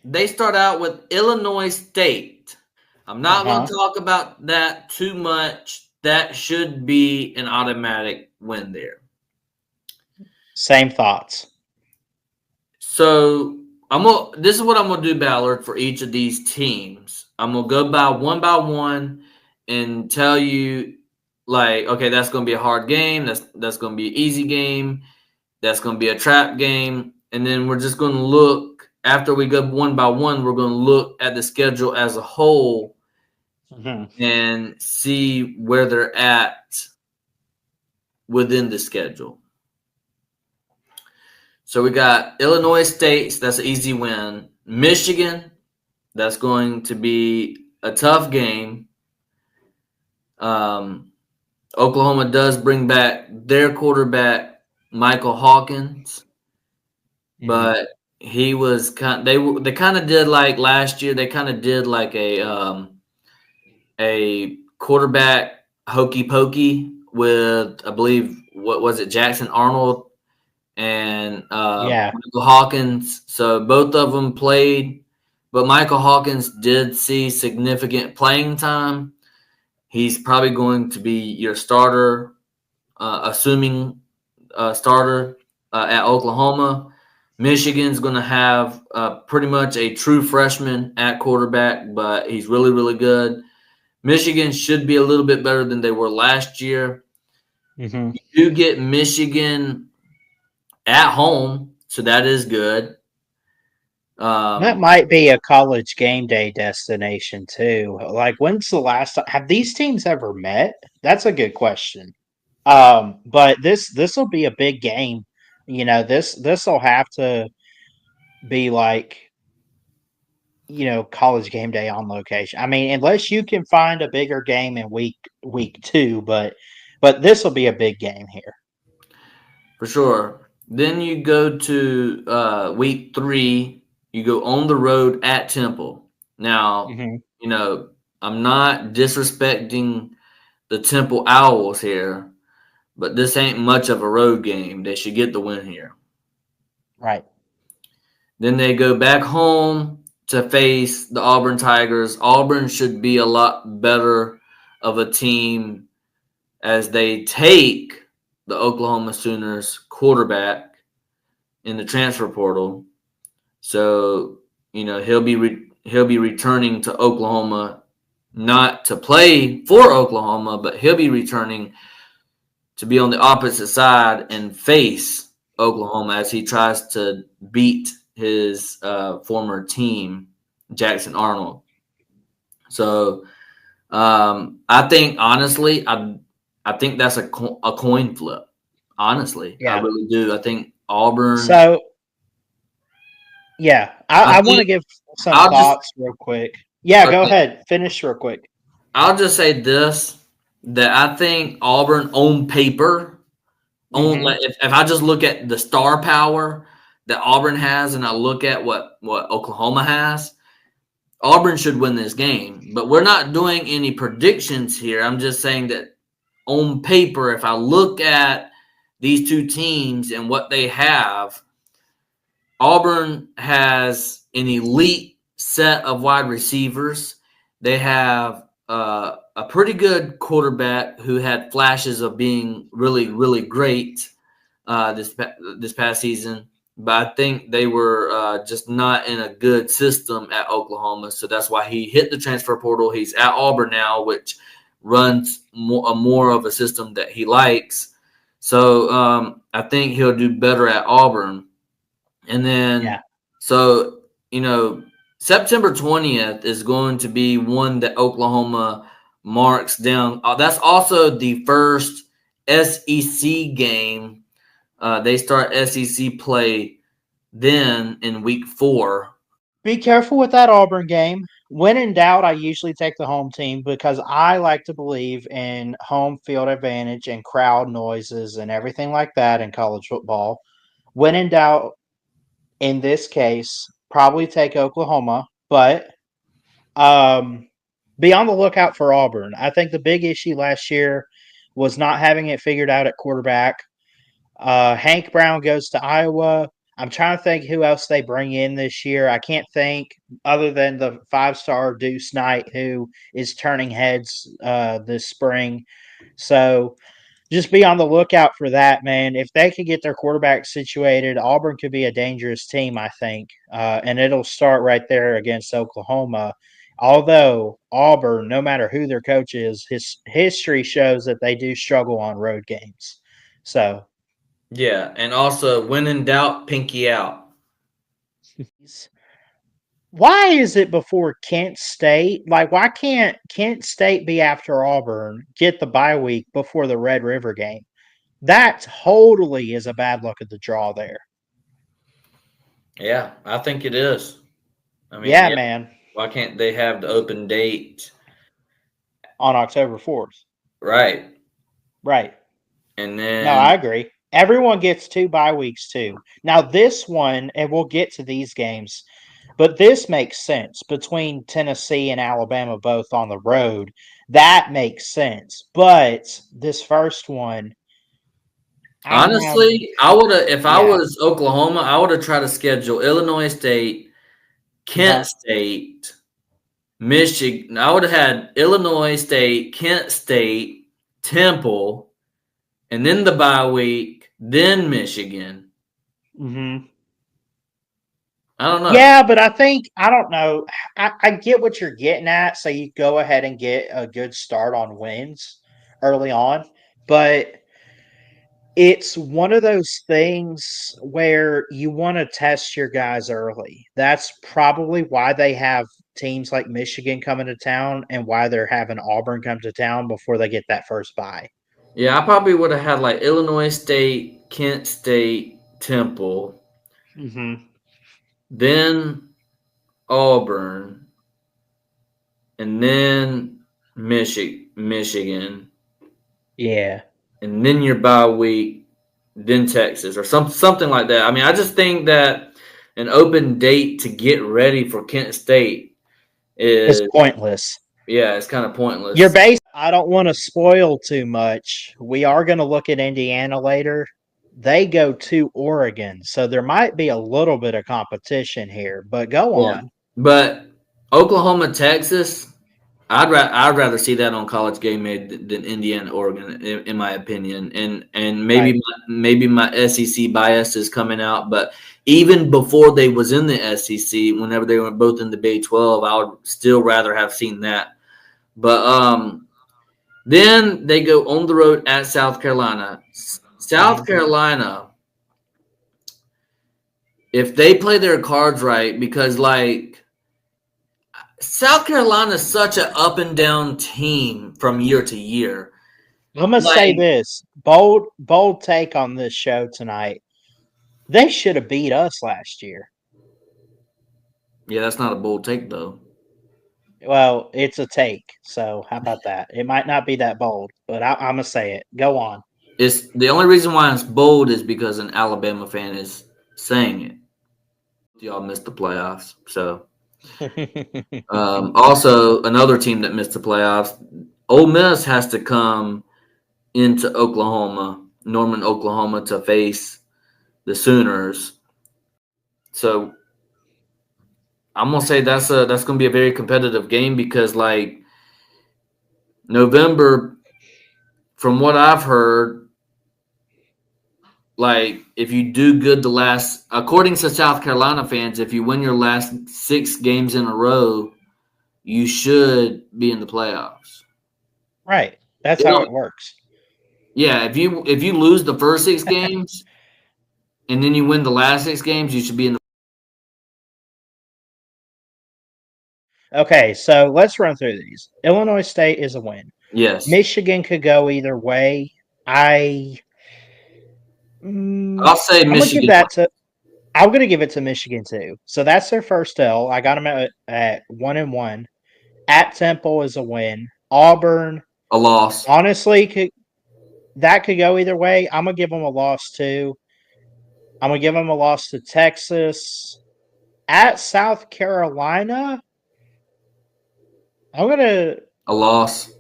They start out with Illinois State. I'm not going Uh-huh. to talk about that too much. That should be an automatic win there. Same thoughts. So this is what I'm gonna do, Ballard, for each of these teams. I'm gonna go by one and tell you like, okay, that's gonna be a hard game, that's gonna be an easy game, that's gonna be a trap game, and then we're just gonna look after we go one by one, we're gonna look at the schedule as a whole Hmm. and see where they're at within the schedule. So we got Illinois State, that's an easy win. Michigan, that's going to be a tough game. Um, Oklahoma does bring back their quarterback, Michael Hawkins, Hmm. but he was they kind of did like last year. They kind of did like a quarterback hokey pokey with I believe what was it Jackson Arnold and Yeah. Michael Hawkins. So both of them played, but Michael Hawkins did see significant playing time. He's probably going to be your starter, assuming starter at Oklahoma. Michigan's going to have pretty much a true freshman at quarterback, but he's really, really good. Michigan should be a little bit better than they were last year. Hmm. You do get Michigan at home, so that is good. That Um, might be a college game day destination too. Like, when's the last time have these teams ever met? That's a good question. But this will be a big game. This will have to be like, college game day on location. I mean, unless you can find a bigger game in week two, but this will be a big game here. for sure. Then you go to week 3. You go on the road at Temple. Now, Hmm. you know, I'm not disrespecting the Temple Owls here, but this ain't much of a road game. They should get the win here. Right. Then they go back home to face the Auburn Tigers. Auburn should be a lot better of a team as they take the Oklahoma Sooners quarterback in the transfer portal. So he'll be returning to Oklahoma, not to play for Oklahoma, but he'll be returning to be on the opposite side and face Oklahoma as he tries to beat his former team, Jackson Arnold. So I think honestly, I think that's a coin flip. Honestly, I Yeah. really do. I think Auburn. So yeah, I I want think to give some I'll just thoughts real quick. Yeah, go okay. ahead. Finish real quick. I'll just say this that I think Auburn on paper on Hmm. like if I just look at the star power that Auburn has and I look at what Oklahoma has, Auburn should win this game. But we're not doing any predictions here. I'm just saying that on paper, if I look at these two teams and what they have, Auburn has an elite set of wide receivers. They have a pretty good quarterback who had flashes of being really, really great this past season. But I think they were just not in a good system at Oklahoma, so that's why he hit the transfer portal. He's at Auburn now, which runs more of a system that he likes. So I think he'll do better at Auburn. And then, Yeah. so, you know, September 20th is going to be one that Oklahoma marks down. That's also the first SEC game. They start SEC play then in week 4. Be careful with that Auburn game. When in doubt, I usually take the home team because I like to believe in home field advantage and crowd noises and everything like that in college football. When in doubt, in this case, probably take Oklahoma, but um, be on the lookout for Auburn. I think the big issue last year was not having it figured out at quarterback. Hank Brown goes to Iowa. I'm trying to think who else they bring in this year. I can't think other than the 5-star Deuce Knight, who is turning heads this spring. So just be on the lookout for that, man. If they could get their quarterback situated, Auburn could be a dangerous team, I think. And it'll start right there against Oklahoma. Although Auburn, no matter who their coach is, his history shows that they do struggle on road games. So Yeah, and also when in doubt, pinky out. why is it before Kent State? Like, why can't Kent State be after Auburn, get the bye week before the Red River game? That totally is a bad look at the draw there. Yeah, I think it is. I mean, Yeah, yeah, man, why can't they have the open date? on October 4th. Right. Right. And No, I then, agree. Everyone gets 2 bye weeks too. Now, this one, and we'll get to these games, but this makes sense between Tennessee and Alabama both on the road. That makes sense. But this first one, I have, honestly, I would have, if I yeah. was Oklahoma, I would have tried to schedule Illinois State, Kent Uh-huh. State, Michigan. I would have had Illinois State, Kent State, Temple, and then the bye week, then Michigan. Mm-hmm. I don't know. Yeah, but I think I don't know. I get what you're getting at. So you go ahead and get a good start on wins early on, but it's one of those things where you want to test your guys early. That's probably why they have teams like Michigan coming to town and why they're having Auburn come to town before they get that first bye. Yeah, I probably would have had like Illinois State, Kent State, Temple, Mm-hmm. then Auburn, and then Michigan, Yeah. and then your bye week, then Texas, or something like that. I mean, I just think that an open date to get ready for Kent State It's is, pointless. yeah, it's kind of Your pointless. base, I don't want to spoil too much. We are going to look at Indiana later. They go to Oregon, so there might be a little bit of competition here, but go Yeah, on. but Oklahoma, Texas. I'd rather see that on College Game Day than Indiana, Oregon, in my opinion. And Right. maybe my SEC bias is coming out, but even before they was in the SEC, whenever they were both in the Big 12, I would still rather have seen that. But then they go on the road at South Carolina. Mhm. South Carolina, if they play their cards right, because like South Carolina is such an up and down team from year to year. I'm gonna say Like, this bold take on this show tonight. They should have beat us last year. yeah, that's not a bold take though. Well, it's a take, so how about that? It might not be that bold, but I'm gonna say it. Go on. It's the only reason why it's bold is because an Alabama fan is saying it. Y'all missed the playoffs, so also another team that missed the playoffs. Ole Miss has to come into Oklahoma, Norman, Oklahoma, to face the Sooners. So I'm gonna say that's gonna be a very competitive game because like November, from what I've heard, like if you do good the last, according to South Carolina fans, if you win your last 6 games in a row, you should be in the playoffs. Right. That's They how don't, it works. yeah, if you lose the first 6 games and then you win the last 6 games, you should be in the. Okay, so let's run through these. Illinois State is a win. Yes, Michigan could go either way. I I'll say I'm gonna give Michigan. that to I'm gonna give it to Michigan too. So that's their first L. I got them at 1-1. At Temple is a win. Auburn, A loss. honestly, could go either way. I'm gonna give them a loss too. I'm gonna give them a loss to Texas. At South Carolina, I'm gonna. A loss.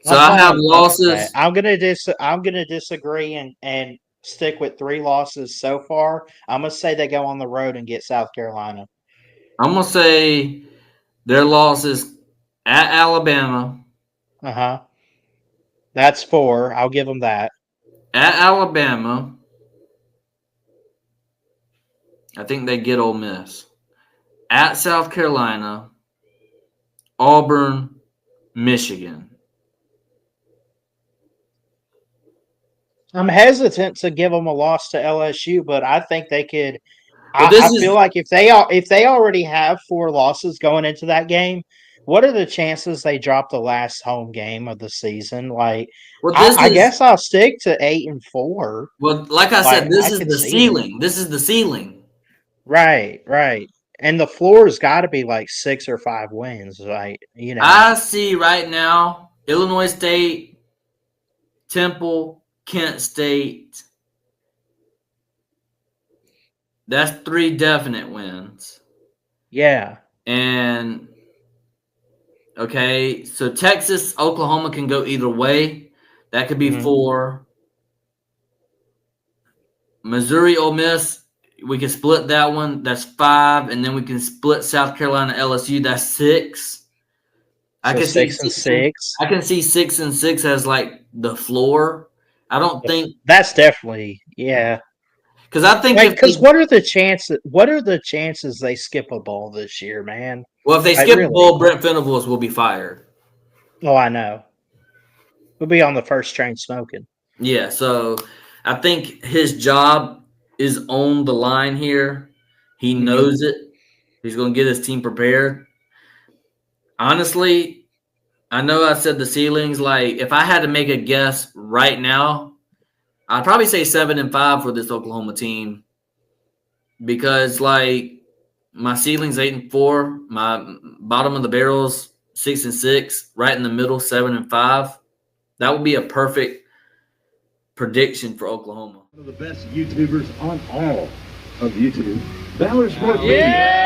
So I'm I fine have with that. losses. I'm gonna disagree and stick with 3 losses so far. I'm gonna say they go on the road and get South Carolina. I'm gonna say their losses at Alabama, Uh-huh. That's 4. I'll give them that. at Alabama. I think they get Ole Miss. At South Carolina, Auburn, Michigan. I'm hesitant to give them a loss to LSU, but I think they could. Well, I feel like if they already have 4 losses going into that game, what are the chances they drop the last home game of the season? Like, this I is guess I'll stick to 8-4. well, like I Like, said, this I is could the see it. ceiling. This is the ceiling. Right, right. And the floor's got to be like 6 or 5 wins, right? I see right now Illinois State, Temple, Kent State. That's 3 definite wins. Yeah. And okay, so Texas, Oklahoma can go either way. That could be Mhm. 4. Missouri, Ole Miss, we can split that one. That's 5, and then we can split South Carolina, LSU. That's 6. I So can see 6 and 6 and 6. I can see 6 and 6 as like the floor. I don't think That's definitely, yeah. because I think Like, because what are the chances? What are the chances they skip a bowl this year, man? if they Like, skip a really? bowl, Brent Venables will be fired. Oh, I know. We'll be on the first train smoking. Yeah, so I think his job is on the line here. He knows it. He's going to get his team prepared. Honestly, I know I said the ceilings. Like, if I had to make a guess right now, I'd probably say 7-5 for this Oklahoma team because, like, my ceiling's 8-4. My bottom of the barrel's 6-6. Right in the middle, 7-5. That would be a perfect prediction for Oklahoma. One of the best YouTubers on all of YouTube, Valor Sport Media.